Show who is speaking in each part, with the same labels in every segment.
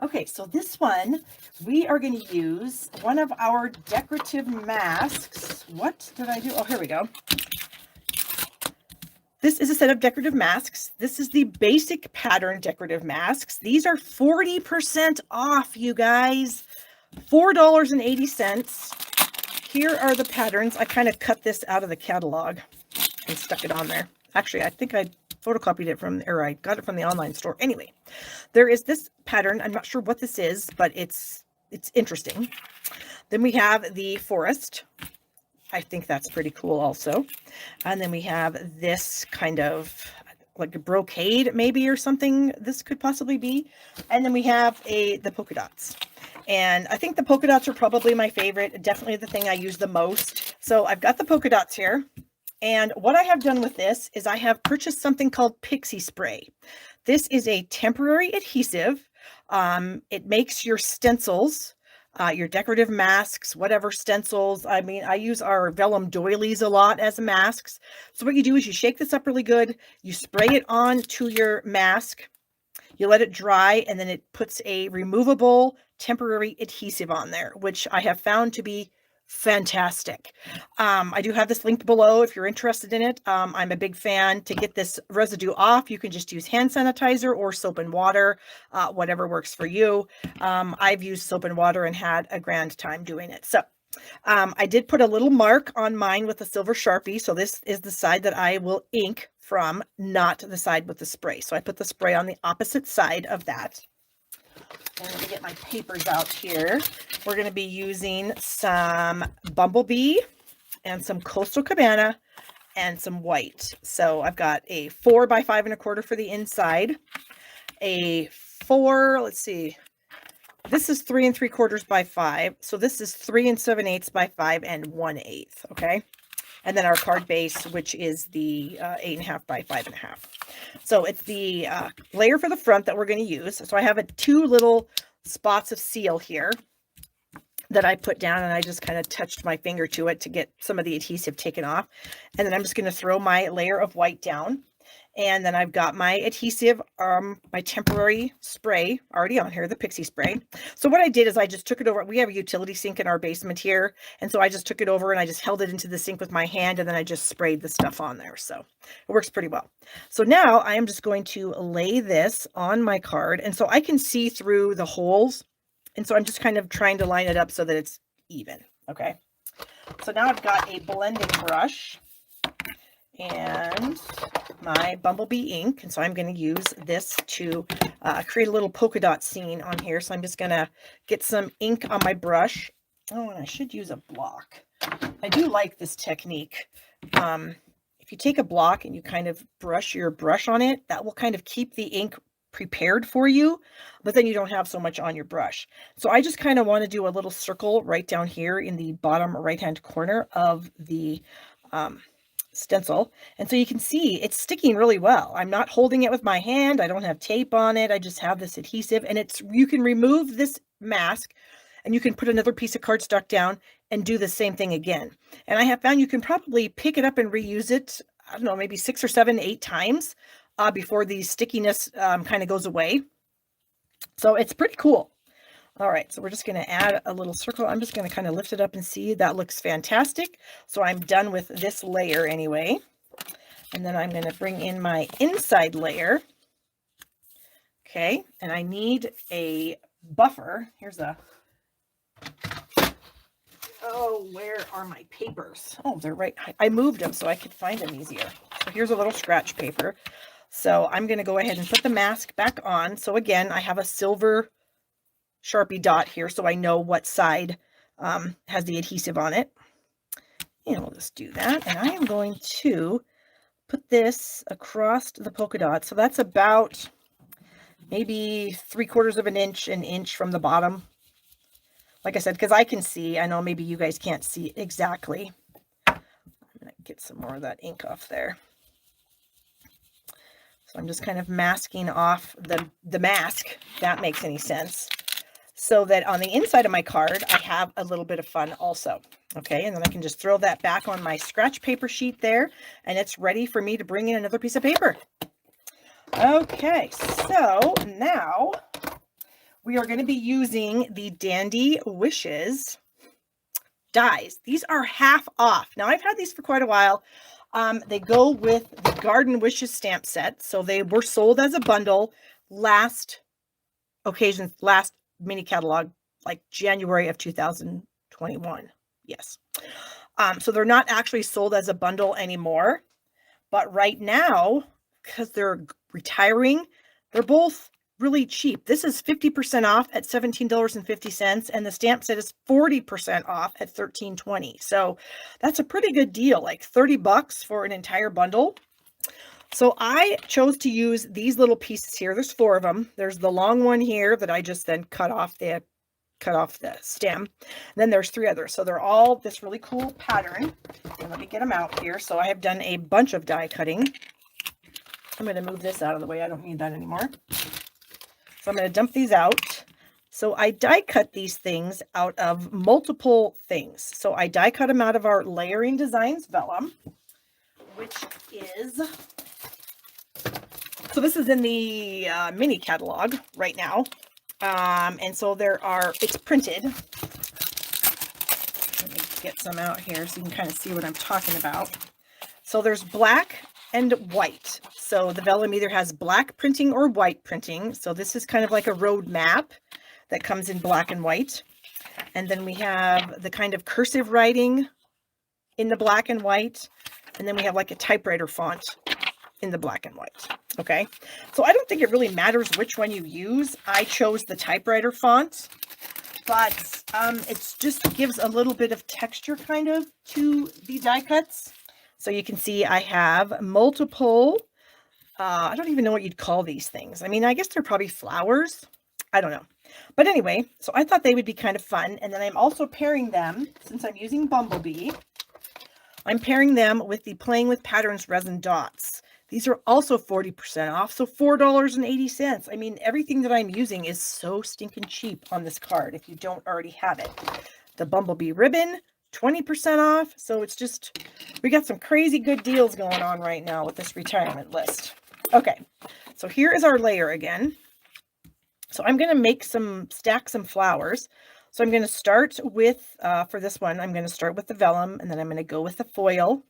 Speaker 1: Okay, so this one, we are going to use one of our decorative masks. What did I do? Oh, here we go. This is a set of decorative masks. This is the basic pattern decorative masks. These are 40% off, you guys. $4.80. Here are the patterns. I kind of cut this out of the catalog and stuck it on there. Actually, I think I photocopied it from, or I got it from the online store. Anyway, there is this pattern. I'm not sure what this is, but it's interesting. Then we have the forest. I think that's pretty cool also. And then we have this kind of like a brocade maybe or something this could possibly be. And then we have the polka dots. And I think the polka dots are probably my favorite, definitely the thing I use the most. So I've got the polka dots here. And what I have done with this is I have purchased something called Pixie Spray. This is a temporary adhesive. It makes your stencils, your decorative masks, whatever stencils. I mean, I use our vellum doilies a lot as masks. So what you do is you shake this up really good. You spray it on to your mask. You let it dry, and then it puts a removable temporary adhesive on there, which I have found to be fantastic. I do have this linked below if you're interested in it. I'm a big fan. To get this residue off, you can just use hand sanitizer or soap and water, whatever works for you. I've used soap and water and had a grand time doing it. So I did put a little mark on mine with a silver Sharpie. So this is the side that I will ink from, not the side with the spray. So I put the spray on the opposite side of that. And let me get my papers out here. We're going to be using some Bumblebee and some Coastal Cabana and some white. So I've got a 4 by 5 1/4 for the inside, a 4, let's see, this is 3 3/4 by 5. So this is 3 7/8 by 5 and 1/8. Okay. And then our card base, which is the 8 1/2 by 5 1/2. So it's the layer for the front that we're going to use. So I have 2 little spots of seal here that I put down, and I just kind of touched my finger to it to get some of the adhesive taken off. And then I'm just going to throw my layer of white down. And then I've got my adhesive, my temporary spray already on here, the Pixie Spray. So what I did is I just took it over. We have a utility sink in our basement here. And so I just took it over and I just held it into the sink with my hand, and then I just sprayed the stuff on there. So it works pretty well. So now I am just going to lay this on my card. And so I can see through the holes. And so I'm just kind of trying to line it up so that it's even. Okay. So now I've got a blending brush and my Bumblebee ink. And so I'm going to use this to create a little polka dot scene on here. So I'm just going to get some ink on my brush. Oh, and I should use a block. I do like this technique. If you take a block and you kind of brush your brush on it, that will kind of keep the ink prepared for you, but then you don't have so much on your brush. So I just kind of want to do a little circle right down here in the bottom right hand corner of the stencil. And so you can see it's sticking really well. I'm not holding it with my hand. I don't have tape on it. I just have this adhesive, and you can remove this mask and you can put another piece of cardstock down and do the same thing again. And I have found you can probably pick it up and reuse it, I don't know, maybe 6 or 7, 8 times before the stickiness kind of goes away. So it's pretty cool. All right, so we're just going to add a little circle. I'm just going to kind of lift it up and see. That looks fantastic. So I'm done with this layer anyway. And then I'm going to bring in my inside layer. Okay, and I need a buffer. Here's a... Oh, where are my papers? Oh, they're right. I moved them so I could find them easier. So here's a little scratch paper. So I'm going to go ahead and put the mask back on. So again, I have a silver Sharpie dot here, so I know what side has the adhesive on it. And we'll just do that. And I am going to put this across the polka dot. So that's about maybe 3/4 of an inch from the bottom. Like I said, because I can see, I know maybe you guys can't see exactly. I'm going to get some more of that ink off there. So I'm just kind of masking off the mask, if that makes any sense, so that on the inside of my card, I have a little bit of fun also. Okay, and then I can just throw that back on my scratch paper sheet there, and it's ready for me to bring in another piece of paper. Okay, so now we are going to be using the Dandy Wishes dies. These are half off. Now, I've had these for quite a while. They go with the Garden Wishes stamp set. So they were sold as a bundle last mini catalog, like January of 2021. Yes. So they're not actually sold as a bundle anymore. But right now, because they're retiring, they're both really cheap. This is 50% off at $17.50, and the stamp set is 40% off at $13.20. So that's a pretty good deal, like $30 for an entire bundle. So I chose to use these little pieces here. There's 4 of them. There's the long one here that I just then cut off the stem. And then there's 3 others. So they're all this really cool pattern. And let me get them out here. So I have done a bunch of die cutting. I'm going to move this out of the way. I don't need that anymore. So I'm going to dump these out. So I die cut these things out of multiple things. So I die cut them out of our Layering Designs vellum, which is, so this is in the mini catalog right now. And so it's printed. Let me get some out here so you can kind of see what I'm talking about. So there's black and white. So the vellum either has black printing or white printing. So this is kind of like a road map that comes in black and white. And then we have the kind of cursive writing in the black and white. And then we have like a typewriter font in the black and white. Okay. So I don't think it really matters which one you use. I chose the typewriter font, but it just gives a little bit of texture kind of to the die cuts. So you can see I have multiple, I don't even know what you'd call these things. I mean, I guess they're probably flowers. I don't know. But anyway, so I thought they would be kind of fun. And then I'm also pairing them, since I'm using Bumblebee, I'm pairing them with the Playing with Patterns resin dots. These are also 40% off, so $4.80. I mean, everything that I'm using is so stinking cheap on this card if you don't already have it. The Bumblebee ribbon, 20% off. So it's just, we got some crazy good deals going on right now with this retirement list. Okay, so here is our layer again. So I'm going to stack some flowers. So I'm going to start with, for this one, I'm going to start with the vellum, and then I'm going to go with the foil.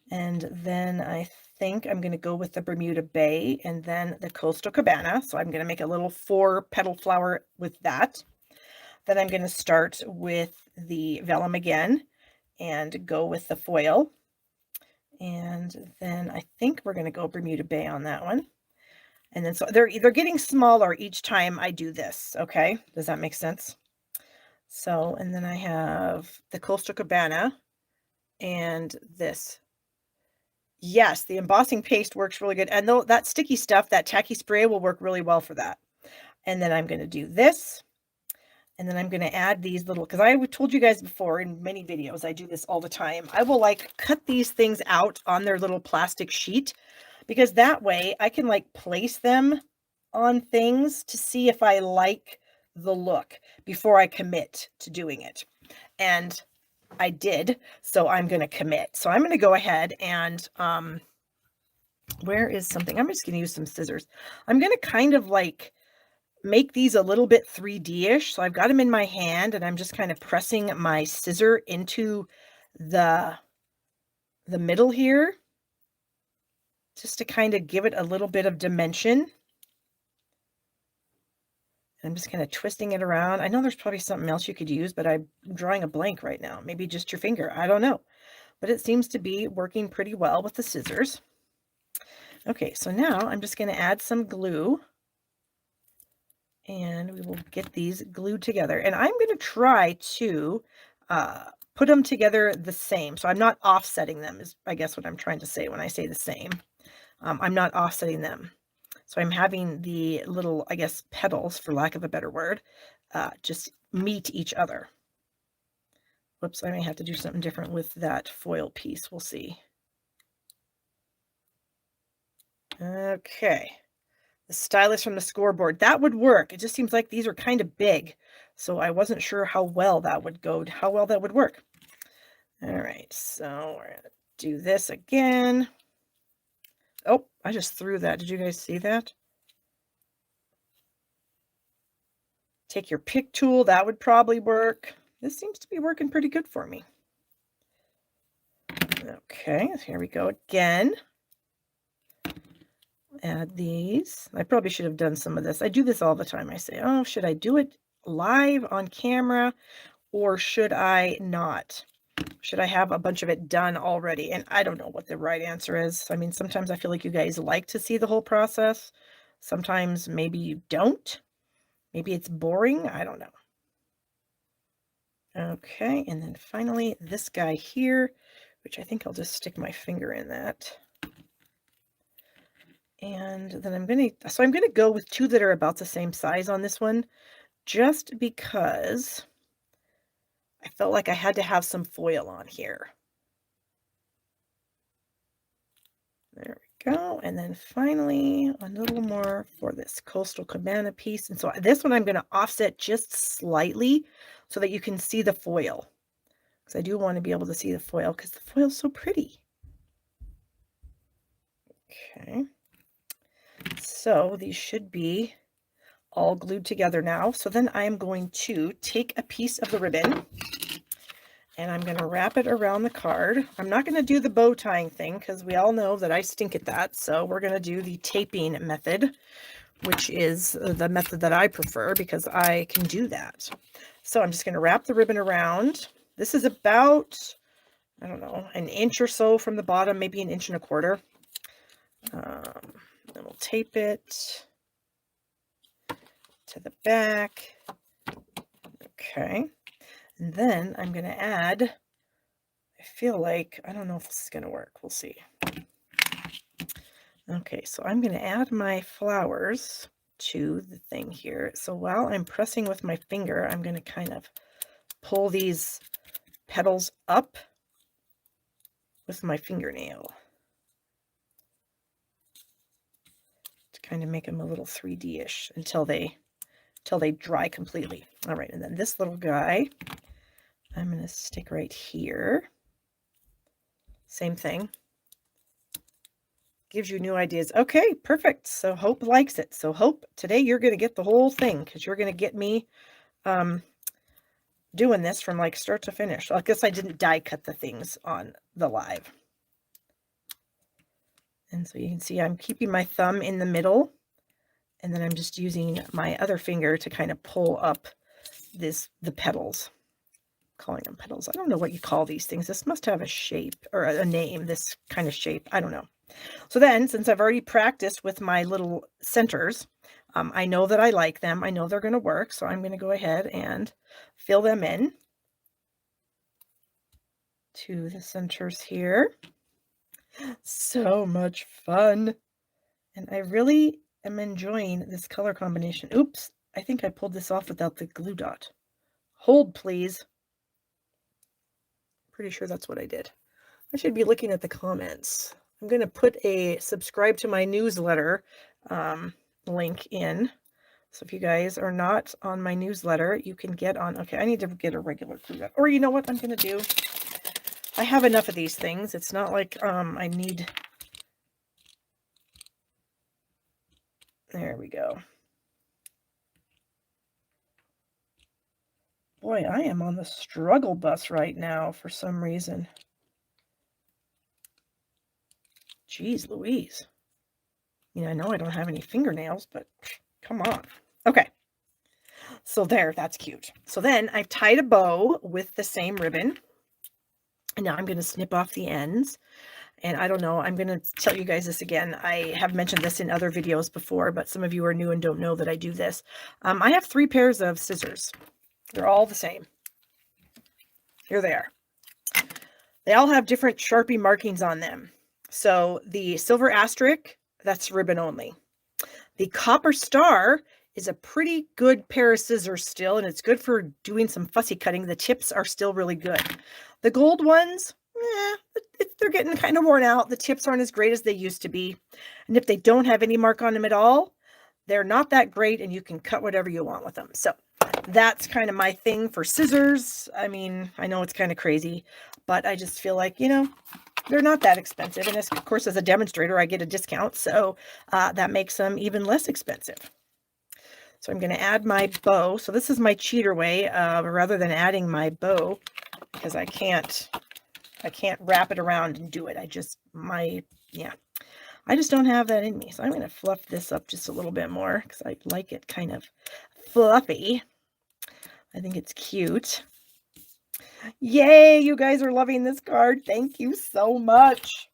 Speaker 1: And then I think I'm going to go with the Bermuda Bay and then the Coastal Cabana. So I'm going to make a little 4-petal flower with that. Then I'm going to start with the vellum again and go with the foil. And then I think we're going to go Bermuda Bay on that one. And then so they're getting smaller each time I do this. Okay. Does that make sense? So, and then I have the Coastal Cabana and this. Yes, the embossing paste works really good. And though that sticky stuff, that tacky spray will work really well for that. And then I'm going to do this. And then I'm going to add these little, because I told you guys before in many videos, I do this all the time. I will like cut these things out on their little plastic sheet, because that way I can like place them on things to see if I like the look before I commit to doing it. And I did, so I'm going to commit. So I'm going to go ahead and, where is something? I'm just going to use some scissors. I'm going to kind of like make these a little bit 3D-ish. So I've got them in my hand and I'm just kind of pressing my scissor into the middle here, just to kind of give it a little bit of dimension. I'm just kind of twisting it around. I know there's probably something else you could use, but I'm drawing a blank right now. Maybe just your finger. I don't know. But it seems to be working pretty well with the scissors. Okay, so now I'm just going to add some glue. And we will get these glued together. And I'm going to try to put them together the same. So I'm not offsetting them, is I guess what I'm trying to say when I say the same. I'm not offsetting them. So I'm having the little, I guess, petals, for lack of a better word, just meet each other. Whoops, I may have to do something different with that foil piece. We'll see. Okay. The stylus from the scoreboard. That would work. It just seems like these are kind of big. So I wasn't sure how well that would go, how well that would work. All right, so we're going to do this again. Oh, I just threw that. Did you guys see that? Take your pick tool, that would probably work. This seems to be working pretty good for me. Okay, here we go again. Add these. I probably should have done some of this. I do this all the time. I say, oh, should I do it live on camera or should I not? Should I have a bunch of it done already? And I don't know what the right answer is. I mean, sometimes I feel like you guys like to see the whole process. Sometimes maybe you don't. Maybe it's boring. I don't know. Okay, and then finally this guy here, which I think I'll just stick my finger in that. And then I'm going to go with two that are about the same size on this one, just because I felt like I had to have some foil on here. There we go. And then finally, a little more for this coastal cabana piece. And so this one I'm going to offset just slightly so that you can see the foil. Because I do want to be able to see the foil because the foil's so pretty. Okay. So these should be all glued together now. So then I'm going to take a piece of the ribbon and I'm going to wrap it around the card. I'm not going to do the bow tying thing because we all know that I stink at that. So we're going to do the taping method, which is the method that I prefer because I can do that. So I'm just going to wrap the ribbon around. This is about, I don't know, an inch or so from the bottom, maybe an inch and a quarter. Then we'll tape it to the back. Okay. And then I'm going to add, I feel like, I don't know if this is going to work. We'll see. Okay, so I'm going to add my flowers to the thing here. So while I'm pressing with my finger, I'm going to kind of pull these petals up with my fingernail to kind of make them a little 3D-ish until they dry completely. All right, and then this little guy, I'm going to stick right here. Same thing. Gives you new ideas. Okay, perfect. So Hope likes it. So Hope, today you're going to get the whole thing because you're going to get me doing this from like start to finish. I guess I didn't die cut the things on the live. And so you can see I'm keeping my thumb in the middle. And then I'm just using my other finger to kind of pull up the petals. Calling them petals. I don't know what you call these things. This must have a shape or a name, this kind of shape. I don't know. So then, since I've already practiced with my little centers, I know that I like them. I know they're going to work. So I'm going to go ahead and fill them in to the centers here. So much fun. And I really am enjoying this color combination. Oops, I think I pulled this off without the glue dot. Hold, please. Pretty sure that's what I did. I should be looking at the comments. I'm going to put a subscribe to my newsletter link in. So if you guys are not on my newsletter, you can get on. Okay, I need to get a regular glue dot. Or you know what I'm going to do? I have enough of these things. It's not like I need... There we go. Boy, I am on the struggle bus right now for some reason. Jeez Louise. I mean, I know I don't have any fingernails, but come on. Okay. So there, that's cute. So then I've tied a bow with the same ribbon. And now I'm going to snip off the ends. And I don't know, I'm going to tell you guys this again. I have mentioned this in other videos before, but some of you are new and don't know that I do this. I have 3 pairs of scissors. They're all the same. Here they are. They all have different Sharpie markings on them. So the silver asterisk, that's ribbon only. The copper star is a pretty good pair of scissors still, and it's good for doing some fussy cutting. The tips are still really good. The gold ones, they're getting kind of worn out. The tips aren't as great as they used to be. And if they don't have any mark on them at all, they're not that great, and you can cut whatever you want with them. So that's kind of my thing for scissors. I mean, I know it's kind of crazy, but I just feel like, they're not that expensive. And of course, as a demonstrator, I get a discount. So that makes them even less expensive. So I'm going to add my bow. So this is my cheater way, rather than adding my bow, because I can't wrap it around and do it. I just don't have that in me. So I'm going to fluff this up just a little bit more because I like it kind of fluffy. I think it's cute. Yay, you guys are loving this card. Thank you so much.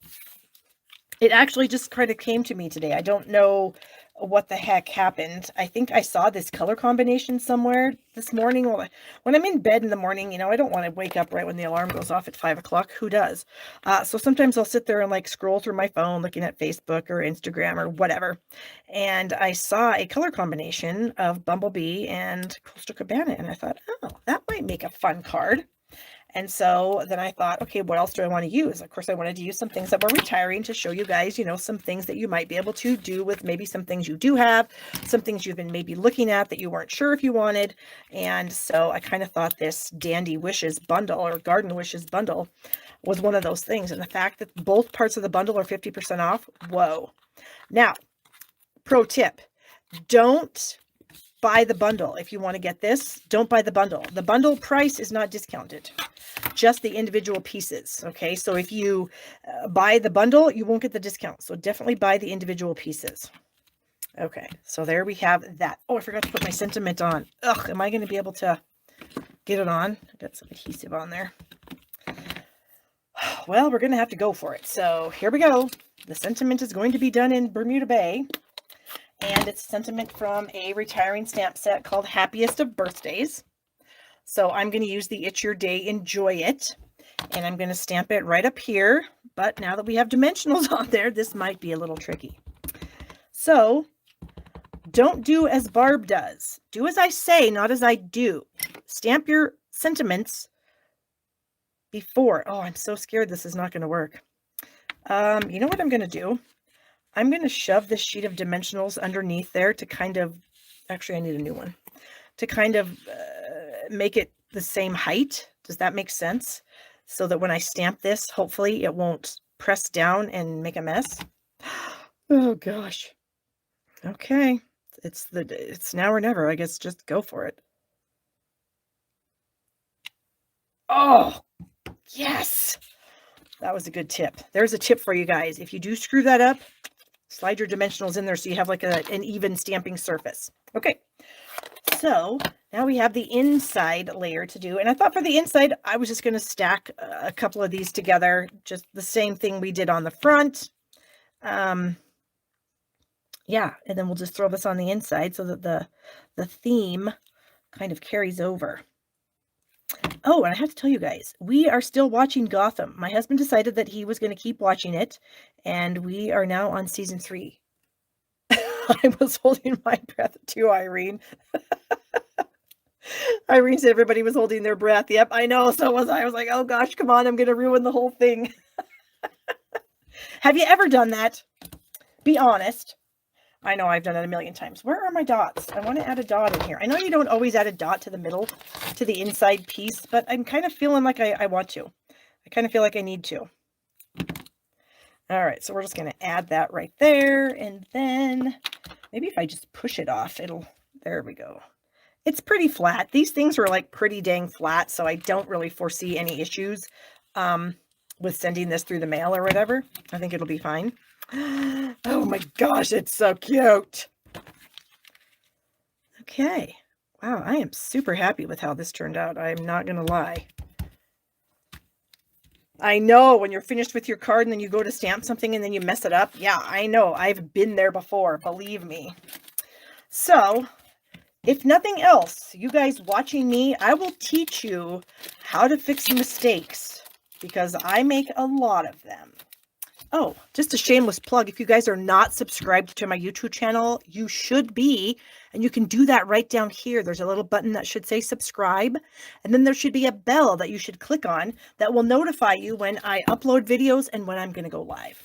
Speaker 1: It actually just kind of came to me today. I don't know what the heck happened. I think I saw this color combination somewhere this morning. Well, when I'm in bed in the morning, you know, I don't want to wake up right when the alarm goes off at 5 o'clock. Who does? So sometimes I'll sit there and like scroll through my phone looking at Facebook or Instagram or whatever. And I saw a color combination of Bumblebee and Coastal Cabana. And I thought, oh, that might make a fun card. And so then I thought, okay, what else do I want to use? Of course, I wanted to use some things that were retiring to show you guys, you know, some things that you might be able to do with maybe some things you do have, some things you've been maybe looking at that you weren't sure if you wanted. And so I kind of thought this Dandy Wishes bundle or Garden Wishes bundle was one of those things. And the fact that both parts of the bundle are 50% off, whoa. Now, pro tip, don't buy the bundle. If you want to get this, don't buy the bundle. The bundle price is not discounted, just the individual pieces. Okay, so if you buy the bundle, you won't get the discount. So definitely buy the individual pieces. Okay, so there we have that. Oh, I forgot to put my sentiment on. Ugh, am I going to be able to get it on? I got some adhesive on there. Well, we're going to have to go for it. So here we go. The sentiment is going to be done in Bermuda Bay. And it's sentiment from a retiring stamp set called Happiest of Birthdays. So I'm going to use the It's Your Day, Enjoy It. And I'm going to stamp it right up here. But now that we have dimensionals on there, this might be a little tricky. So don't do as Barb does. Do as I say, not as I do. Stamp your sentiments before. Oh, I'm so scared this is not going to work. You know what I'm going to do? I'm going to shove this sheet of dimensionals underneath there to kind of, actually I need a new one, to kind of make it the same height. Does that make sense? So that when I stamp this, hopefully it won't press down and make a mess. Oh gosh. Okay. It's now or never. I guess just go for it. Oh, yes. That was a good tip. There's a tip for you guys. If you do screw that up, slide your dimensionals in there so you have like an even stamping surface. Okay, so now we have the inside layer to do. And I thought for the inside, I was just going to stack a couple of these together. Just the same thing we did on the front. Yeah, and then we'll just throw this on the inside so that the theme kind of carries over. Oh, and I have to tell you guys, we are still watching Gotham. My husband decided that he was going to keep watching it, and we are now on season 3. I was holding my breath too, Irene. Irene said everybody was holding their breath. Yep, I know, so was I. I was like, oh gosh, come on, I'm going to ruin the whole thing. Have you ever done that? Be honest. I know I've done it a million times. Where are my dots? I want to add a dot in here. I know you don't always add a dot to the middle, to the inside piece, but I'm kind of feeling like I want to. I kind of feel like I need to. All right, so we're just going to add that right there. And then maybe if I just push it off, there we go. It's pretty flat. These things are like pretty dang flat, so I don't really foresee any issues with sending this through the mail or whatever. I think it'll be fine. Oh my gosh, it's so cute. Okay. Wow, I am super happy with how this turned out. I'm not going to lie. I know when you're finished with your card and then you go to stamp something and then you mess it up. Yeah, I know. I've been there before, believe me. So, if nothing else, you guys watching me, I will teach you how to fix mistakes because I make a lot of them. Oh, just a shameless plug. If you guys are not subscribed to my YouTube channel, you should be. And you can do that right down here. There's a little button that should say subscribe. And then there should be a bell that you should click on that will notify you when I upload videos and when I'm going to go live.